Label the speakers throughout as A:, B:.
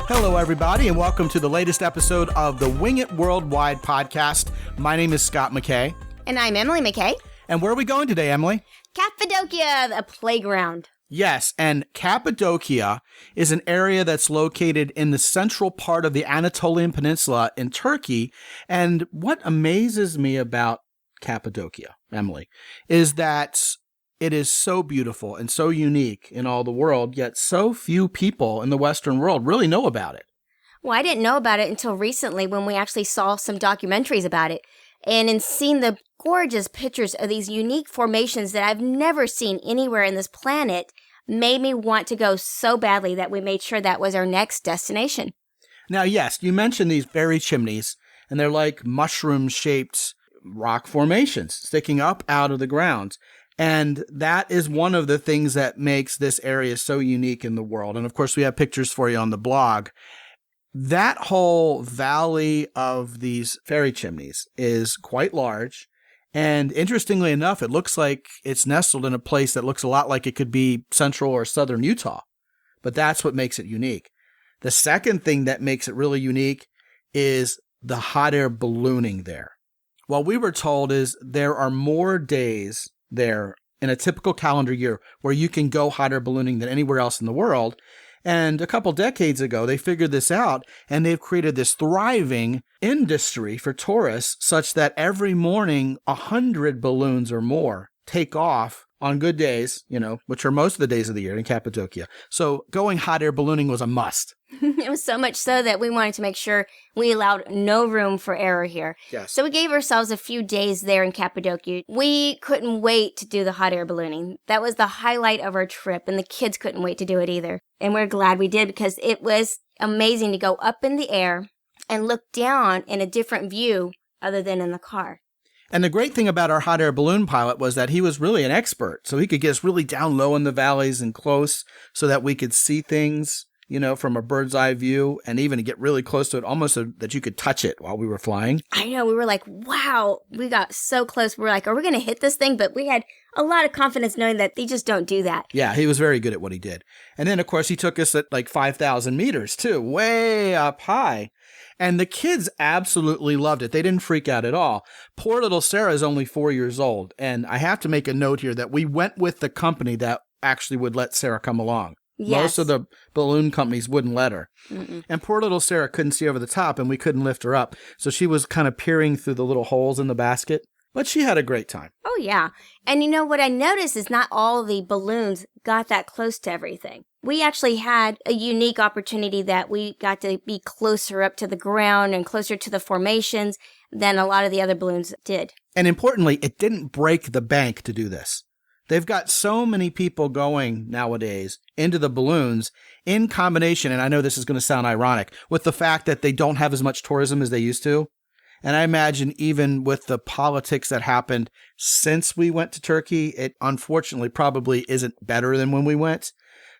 A: Hello, everybody, and welcome to the latest episode of the Wing It Worldwide podcast. My name is Scott McKay.
B: And I'm Emily McKay.
A: And where are we going today, Emily?
B: Cappadocia, a playground.
A: Yes, and Cappadocia is an area that's located in the central part of the Anatolian Peninsula in Turkey. And what amazes me about Cappadocia, Emily, is that it is so beautiful and so unique in all the world, yet so few people in the Western world really know about it.
B: Well, I didn't know about it until recently when we actually saw some documentaries about it. And in seeing the gorgeous pictures of these unique formations that I've never seen anywhere in this planet made me want to go so badly that we made sure that was our next destination.
A: Now, yes, you mentioned these berry chimneys, and they're like mushroom-shaped rock formations sticking up out of the ground. And that is one of the things that makes this area so unique in the world. And of course, we have pictures for you on the blog. That whole valley of these fairy chimneys is quite large. And interestingly enough, it looks like it's nestled in a place that looks a lot like it could be central or southern Utah. But that's what makes it unique. The second thing that makes it really unique is the hot air ballooning there. What we were told is there are more days there in a typical calendar year where you can go hot air ballooning than anywhere else in the world. And a couple decades ago, they figured this out, and they've created this thriving industry for tourists such that every morning, 100 balloons or more take off on good days, which are most of the days of the year in Cappadocia. So going hot air ballooning was a must.
B: It was so much so that we wanted to make sure we allowed no room for error here.
A: Yes.
B: So we gave ourselves a few days there in Cappadocia. We couldn't wait to do the hot air ballooning. That was the highlight of our trip, and the kids couldn't wait to do it either. And we're glad we did because it was amazing to go up in the air and look down in a different view other than in the car.
A: And the great thing about our hot air balloon pilot was that he was really an expert. So he could get us really down low in the valleys and close so that we could see things, from a bird's eye view, and even to get really close to it, almost so that you could touch it while we were flying.
B: I know. We were like, wow, we got so close. We were like, are we going to hit this thing? But we had a lot of confidence knowing that they just don't do that.
A: Yeah, he was very good at what he did. And then, of course, he took us at like 5,000 meters, too, way up high. And the kids absolutely loved it. They didn't freak out at all. Poor little Sarah is only 4 years old. And I have to make a note here that we went with the company that actually would let Sarah come along.
B: Yes.
A: Most of the balloon companies wouldn't let her.
B: Mm-mm.
A: And poor little Sarah couldn't see over the top, and we couldn't lift her up. So she was kind of peering through the little holes in the basket. But she had a great time.
B: Oh, yeah. And what I noticed is not all the balloons got that close to everything. We actually had a unique opportunity that we got to be closer up to the ground and closer to the formations than a lot of the other balloons did.
A: And importantly, it didn't break the bank to do this. They've got so many people going nowadays into the balloons in combination, and I know this is going to sound ironic, with the fact that they don't have as much tourism as they used to. And I imagine even with the politics that happened since we went to Turkey, it unfortunately probably isn't better than when we went.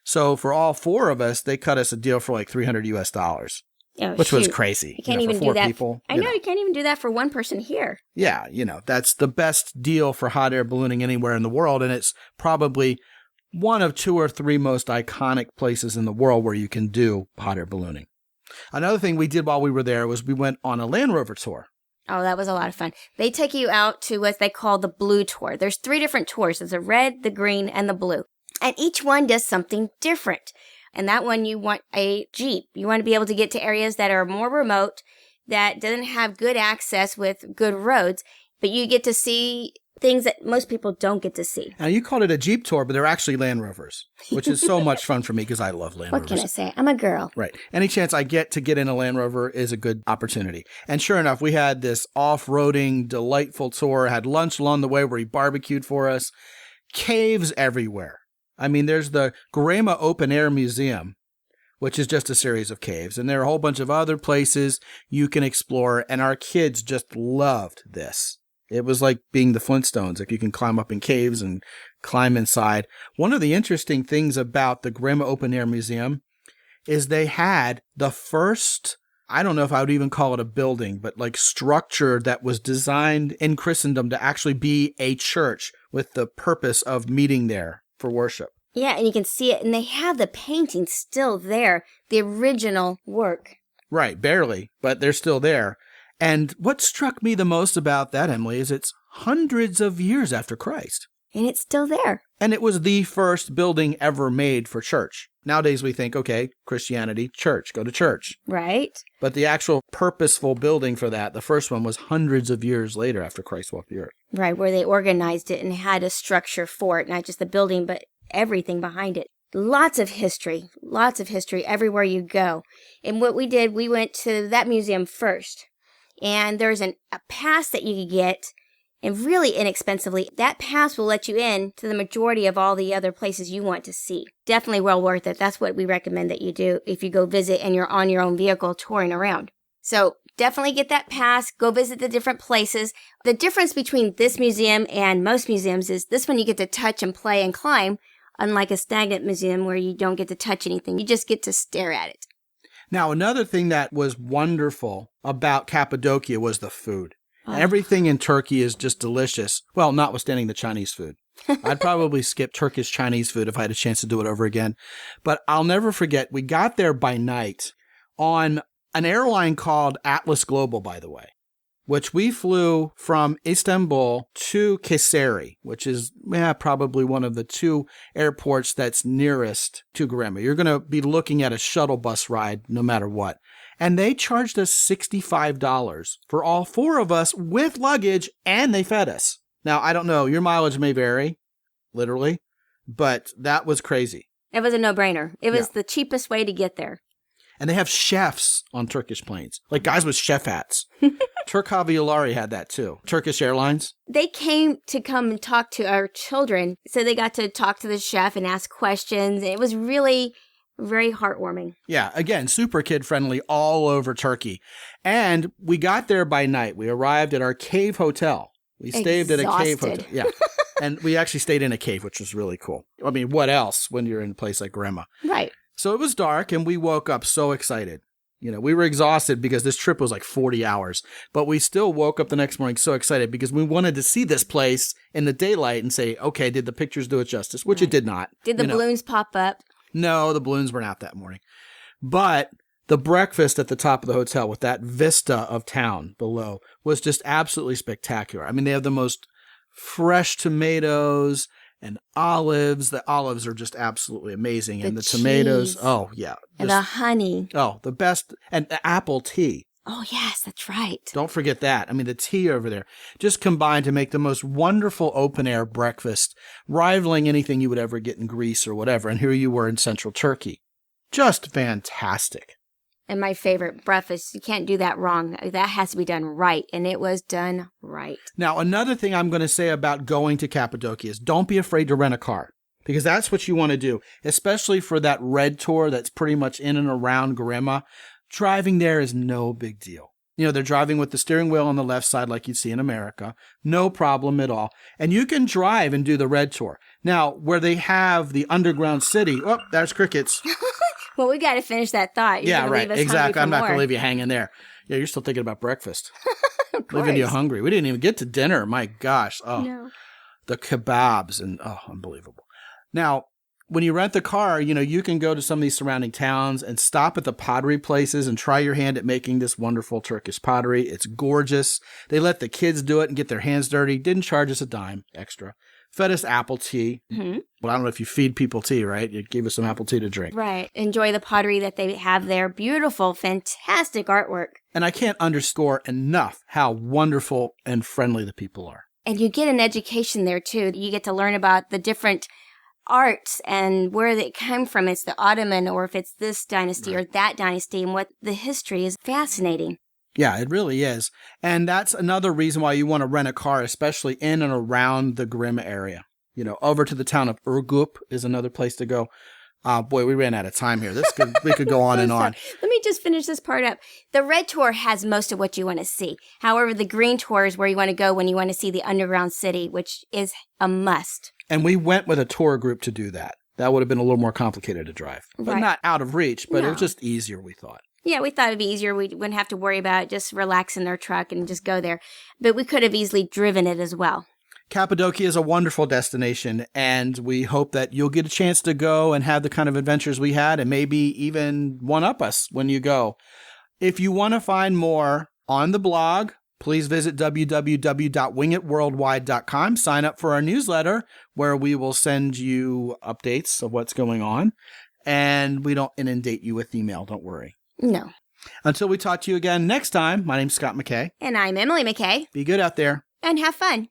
A: So for all four of us, they cut us a deal for like $300 US.
B: Oh,
A: which was crazy.
B: You can't even
A: for four
B: do that.
A: People,
B: I know you can't even do that for one person here.
A: Yeah, that's the best deal for hot air ballooning anywhere in the world. And it's probably one of two or three most iconic places in the world where you can do hot air ballooning. Another thing we did while we were there was we went on a Land Rover tour.
B: Oh, that was a lot of fun. They take you out to what they call the blue tour. There's 3 different tours. There's the red, the green, and the blue. And each one does something different. And that one, you want a Jeep. You want to be able to get to areas that are more remote, that doesn't have good access with good roads, but you get to see things that most people don't get to see.
A: Now, you called it a Jeep tour, but they're actually Land Rovers, which is so much fun for me because I love Land Rovers.
B: What can I say? I'm a girl.
A: Right. Any chance I get to get in a Land Rover is a good opportunity. And sure enough, we had this off-roading, delightful tour, had lunch along the way where he barbecued for us, caves everywhere. I mean, there's the Grema Open Air Museum, which is just a series of caves. And there are a whole bunch of other places you can explore. And our kids just loved this. It was like being the Flintstones. Like you can climb up in caves and climb inside. One of the interesting things about the Grema Open Air Museum is they had the first, I don't know if I would even call it a building, but like structure that was designed in Christendom to actually be a church with the purpose of meeting there for worship.
B: Yeah, and you can see it, and they have the paintings still there, the original work.
A: Right, barely, but they're still there. And what struck me the most about that, Emily, is it's hundreds of years after Christ.
B: And it's still there.
A: And it was the first building ever made for church. Nowadays we think, okay, Christianity, church, go to church.
B: Right.
A: But the actual purposeful building for that, the first one, was hundreds of years later after Christ walked the earth.
B: Right, where they organized it and had a structure for it, not just the building, but everything behind it. Lots of history everywhere you go. And what we did, we went to that museum first. And there's a pass that you could get, and really inexpensively. That pass will let you in to the majority of all the other places you want to see. Definitely well worth it. That's what we recommend that you do if you go visit and you're on your own vehicle touring around. So definitely get that pass. Go visit the different places. The difference between this museum and most museums is this one you get to touch and play and climb, unlike a stagnant museum where you don't get to touch anything. You just get to stare at it.
A: Now, another thing that was wonderful about Cappadocia was the food.
B: Oh.
A: Everything in Turkey is just delicious. Well, notwithstanding the Chinese food. I'd probably skip Turkish Chinese food if I had a chance to do it over again. But I'll never forget, we got there by night on an airline called Atlas Global, by the way, which we flew from Istanbul to Kayseri, which is probably one of the two airports that's nearest to Garema. You're going to be looking at a shuttle bus ride no matter what. And they charged us $65 for all four of us with luggage, and they fed us. Now, I don't know, your mileage may vary, literally, but that was crazy.
B: It was a no-brainer. It was the cheapest way to get there.
A: And they have chefs on Turkish planes, like guys with chef hats. Turk Havayolari had that too. Turkish Airlines.
B: They came to come and talk to our children, so they got to talk to the chef and ask questions. It was really very heartwarming.
A: Yeah, again, super kid-friendly all over Turkey. And we got there by night. We arrived at our cave hotel. We stayed at a cave hotel. Yeah. And we actually stayed in a cave, which was really cool. I mean, what else when you're in a place like Garema?
B: Right.
A: So it was dark, and we woke up so excited. You know, we were exhausted because this trip was like 40 hours, but we still woke up the next morning so excited because we wanted to see this place in the daylight and say, okay, did the pictures do it justice? Which it did not.
B: Did the balloons pop up?
A: No, the balloons weren't out that morning. But the breakfast at the top of the hotel with that vista of town below was just absolutely spectacular. I mean, they have the most fresh tomatoes and olives. The olives are just absolutely amazing. And the tomatoes, oh, yeah.
B: And the honey.
A: Oh, the best. And the apple tea.
B: Oh, yes, that's right.
A: Don't forget that. I mean, the tea over there just combined to make the most wonderful open-air breakfast, rivaling anything you would ever get in Greece or whatever. And here you were in central Turkey. Just fantastic.
B: And my favorite, breakfast. You can't do that wrong. That has to be done right. And it was done right.
A: Now, another thing I'm going to say about going to Cappadocia is don't be afraid to rent a car. Because that's what you want to do, especially for that red tour that's pretty much in and around Garema. Driving there is no big deal. You know, they're driving with the steering wheel on the left side like you'd see in America. No problem at all. And you can drive and do the red tour. Now, where they have the underground city, oh, there's crickets.
B: Well, we got to finish that thought.
A: You're right. Exactly. I'm not going to leave you hanging there. Yeah, you're still thinking about breakfast. Leaving you hungry. We didn't even get to dinner. My gosh. Oh, no. The kebabs and unbelievable. Now, when you rent the car, you know, you can go to some of these surrounding towns and stop at the pottery places and try your hand at making this wonderful Turkish pottery. It's gorgeous. They let the kids do it and get their hands dirty. Didn't charge us a dime extra. Fed us apple tea. Mm-hmm. Well, I don't know if you feed people tea, right? You gave us some apple tea to drink.
B: Right. Enjoy the pottery that they have there. Beautiful, fantastic artwork.
A: And I can't underscore enough how wonderful and friendly the people are.
B: And you get an education there, too. You get to learn about the different arts and where they come from. It's the Ottoman, or if it's this dynasty or that dynasty, and what the history is fascinating.
A: Yeah, it really is. And that's another reason why you want to rent a car, especially in and around the Garema area. You know, over to the town of Urgup is another place to go. Boy, we ran out of time here. We could go on and on.
B: Let me just finish this part up. The red tour has most of what you want to see. However, the green tour is where you want to go when you want to see the underground city, which is a must. And
A: we went with a tour group to do that. That would have been a little more complicated to drive. But not out of reach, but it was just easier, we thought.
B: Yeah, we thought it'd be easier. We wouldn't have to worry about it, just relax in their truck and just go there. But we could have easily driven it as well.
A: Cappadocia is a wonderful destination, and we hope that you'll get a chance to go and have the kind of adventures we had and maybe even one-up us when you go. If you want to find more on the blog, please visit www.wingitworldwide.com. Sign up for our newsletter where we will send you updates of what's going on. And we don't inundate you with email, don't worry.
B: No.
A: Until we talk to you again next time, my name's Scott McKay.
B: And I'm Emily McKay.
A: Be good out there.
B: And have fun.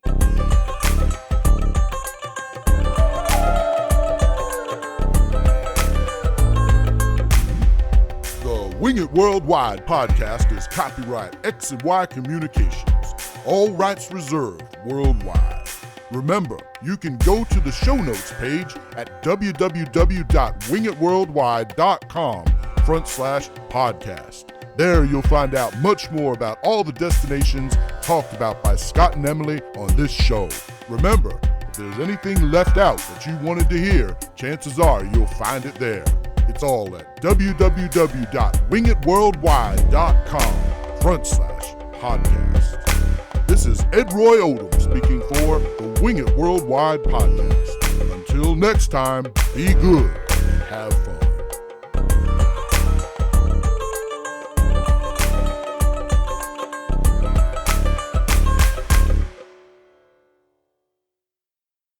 C: The Wing It Worldwide podcast is copyright X and Y Communications. All rights reserved worldwide. Remember, you can go to the show notes page at www.wingitworldwide.com/podcast. There you'll find out much more about all the destinations talked about by Scott and Emily on this show. Remember, if there's anything left out that you wanted to hear, chances are you'll find it there. It's all at www.wingitworldwide.com/podcast. This is Ed Roy Odom speaking for the Wing It Worldwide podcast. Until next time, be good.